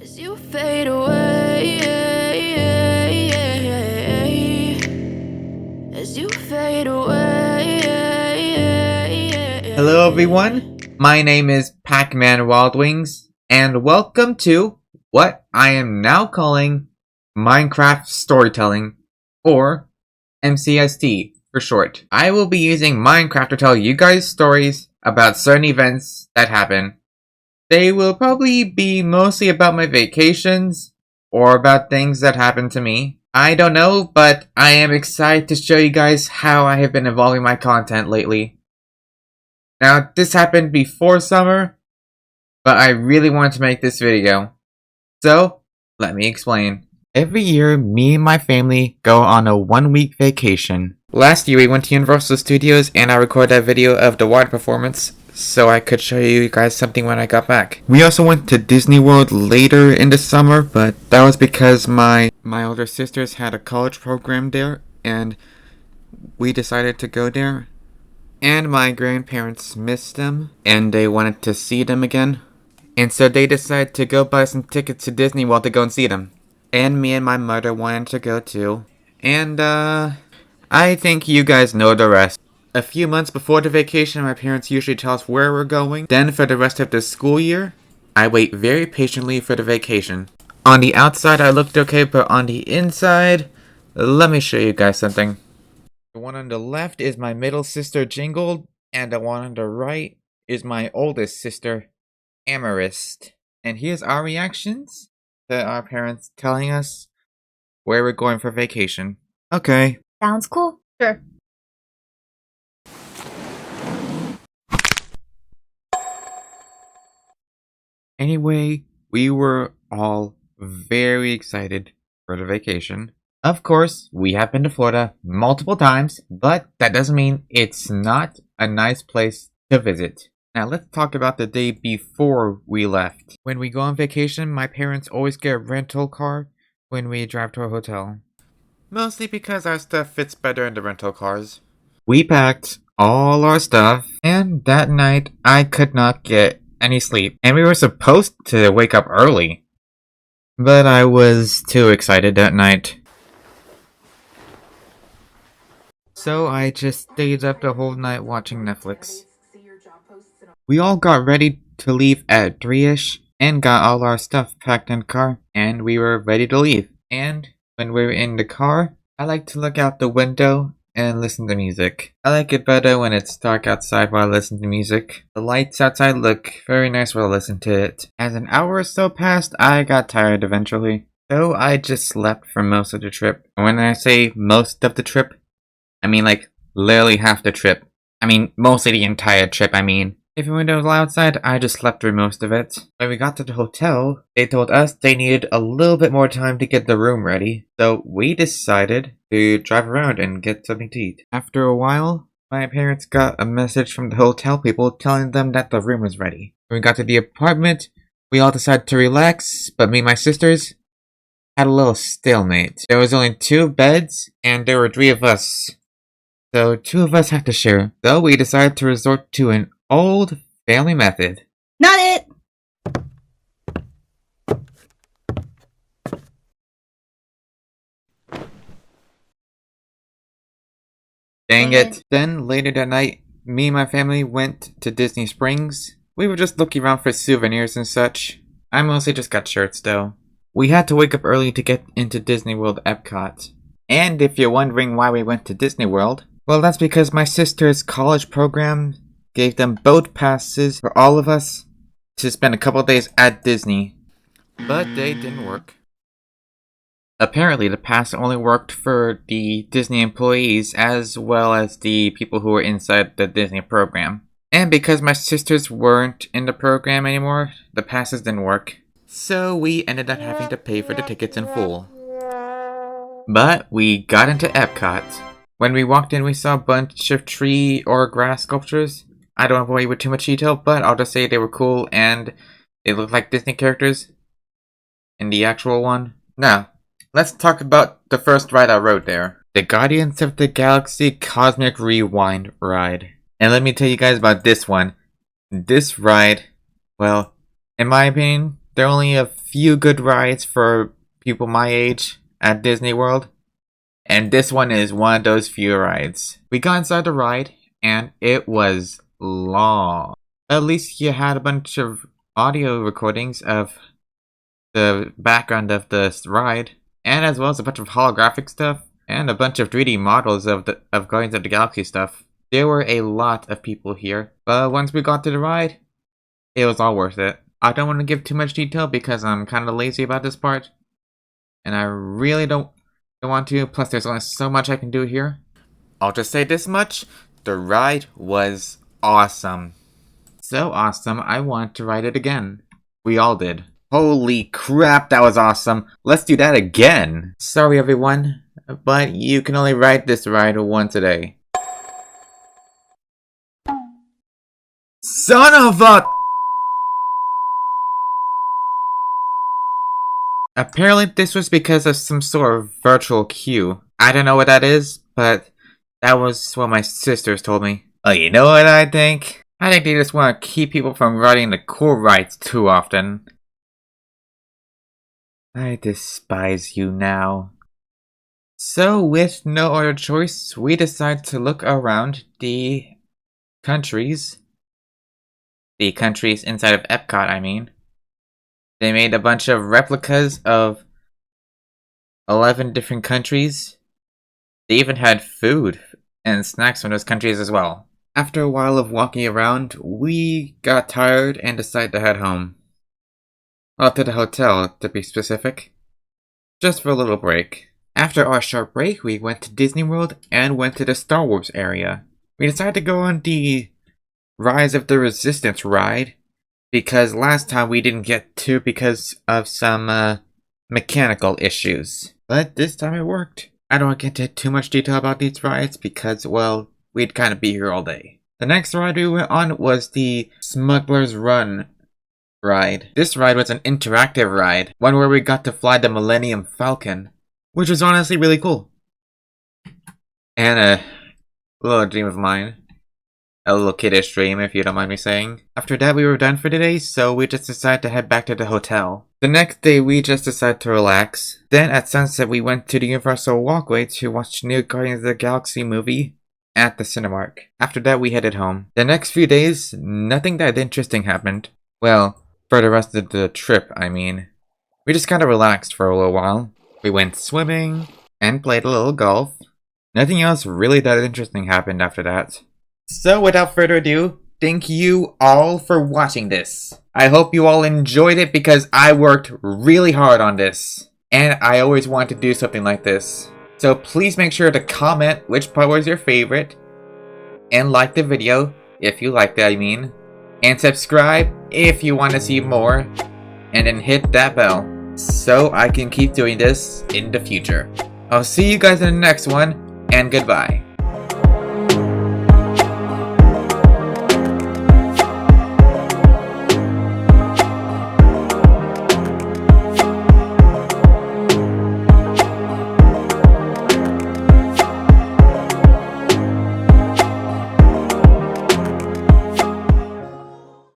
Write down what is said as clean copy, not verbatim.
As you fade away, as you fade away. Hello everyone, my name is Pac-Man Wildwings, and welcome to what I am now calling Minecraft Storytelling, or MCST for short. I will be using Minecraft to tell you guys stories about certain events that happen. They will probably be mostly about my vacations, or about things that happen to me. I don't know, but I am excited to show you guys how I have been evolving my content lately. Now, this happened before summer, but I really wanted to make this video. So, let me explain. Every year, me and my family go on a 1-week vacation. Last year, we went to Universal Studios and I recorded a video of the water performance so I could show you guys something when I got back. We also went to Disney World later in the summer, but that was because my older sisters had a college program there and we decided to go there. And my grandparents missed them, and they wanted to see them again. And so they decided to go buy some tickets to Disney World to go and see them. And me and my mother wanted to go too. And, I think you guys know the rest. A few months before the vacation, my parents usually tell us where we're going. Then for the rest of the school year, I wait very patiently for the vacation. On the outside, I looked okay, but on the inside, let me show you guys something. The one on the left is my middle sister Jingled, and the one on the right is my oldest sister, Amarist. And here's our reactions to our parents telling us where we're going for vacation. Okay. Sounds cool. Sure. Anyway, we were all very excited for the vacation. Of course, we have been to Florida multiple times, but that doesn't mean it's not a nice place to visit. Now let's talk about the day before we left. When we go on vacation, my parents always get a rental car when we drive to a hotel. Mostly because our stuff fits better in the rental cars. We packed all our stuff, and that night I could not get any sleep. And we were supposed to wake up early. But I was too excited that night. So I just stayed up the whole night watching Netflix. We all got ready to leave at 3ish and got all our stuff packed in the car, and we were ready to leave. And when we were in the car, I like to look out the window and listen to music. I like it better when it's dark outside while I listen to music. The lights outside look very nice while I listen to it. As an hour or so passed, I got tired eventually. So I just slept for most of the trip. And when I say most of the trip, I mean like literally half the trip. I mean mostly the entire trip, I mean. If the window was outside, I just slept through most of it. When we got to the hotel, they told us they needed a little bit more time to get the room ready. So we decided to drive around and get something to eat. After a while, my parents got a message from the hotel people telling them that the room was ready. When we got to the apartment, we all decided to relax, but me and my sisters had a little stalemate. There was only 2 beds, and there were 3 of us. So 2 of us had to share. So we decided to resort to an old family method. Not it! Dang it. Then later that night, me and my family went to Disney Springs. We were just looking around for souvenirs and such. I mostly just got shirts though. We had to wake up early to get into Disney World Epcot. And if you're wondering why we went to Disney World, well, that's because my sister's college program gave them boat passes for all of us to spend a couple days at Disney. But they didn't work. Apparently, the pass only worked for the Disney employees as well as the people who were inside the Disney program. And because my sisters weren't in the program anymore, the passes didn't work. So we ended up having to pay for the tickets in full. But we got into Epcot. When we walked in, we saw a bunch of tree or grass sculptures. I don't want to go with too much detail, but I'll just say they were cool and they looked like Disney characters in the actual one. Now, let's talk about the first ride I rode there. The Guardians of the Galaxy Cosmic Rewind ride. And let me tell you guys about this one. This ride, well, in my opinion, There are only a few good rides for people my age at Disney World, and this one is one of those few rides. We got inside the ride, and it was long. At least you had a bunch of audio recordings of the background of the ride, and as well as a bunch of holographic stuff, and a bunch of 3D models of Guardians of the Galaxy stuff. There were a lot of people here, but once we got to the ride, it was all worth it. I don't want to give too much detail because I'm kind of lazy about this part, and I really don't want to, plus there's only so much I can do here. I'll just say this much, the ride was awesome. So awesome, I want to ride it again. We all did. Holy crap, that was awesome. Let's do that again. Sorry everyone, but you can only ride this ride once a day. Son of a... Apparently this was because of some sort of virtual queue. I don't know what that is, but that was what my sisters told me. Oh, you know what I think? I think they just want to keep people from riding the cool rides too often. I despise you now. So, with no other choice, we decided to look around the countries. The countries inside of Epcot, I mean. They made a bunch of replicas of 11 different countries. They even had food and snacks from those countries as well. After a while of walking around, we got tired and decided to head home. Well, to the hotel, to be specific. Just for a little break. After our short break, we went to Disney World and went to the Star Wars area. We decided to go on the Rise of the Resistance ride, because last time we didn't get to because of some mechanical issues. But this time it worked. I don't want to get into too much detail about these rides because, well, we'd kind of be here all day. The next ride we went on was the Smuggler's Run ride. This ride was an interactive ride, one where we got to fly the Millennium Falcon, which was honestly really cool. And a little dream of mine. A little kiddish dream, if you don't mind me saying. After that, we were done for the day, so we just decided to head back to the hotel. The next day, we just decided to relax. Then, at sunset, we went to the Universal Walkway to watch the new Guardians of the Galaxy movie at the Cinemark. After that, we headed home. The next few days, nothing that interesting happened. Well, for the rest of the trip, I mean. We just kind of relaxed for a little while. We went swimming and played a little golf. Nothing else really that interesting happened after that. So without further ado, thank you all for watching this. I hope you all enjoyed it because I worked really hard on this. And I always wanted to do something like this. So please make sure to comment which part was your favorite. And like the video, if you liked it, I mean. And subscribe if you want to see more. And then hit that bell so I can keep doing this in the future. I'll see you guys in the next one, and goodbye.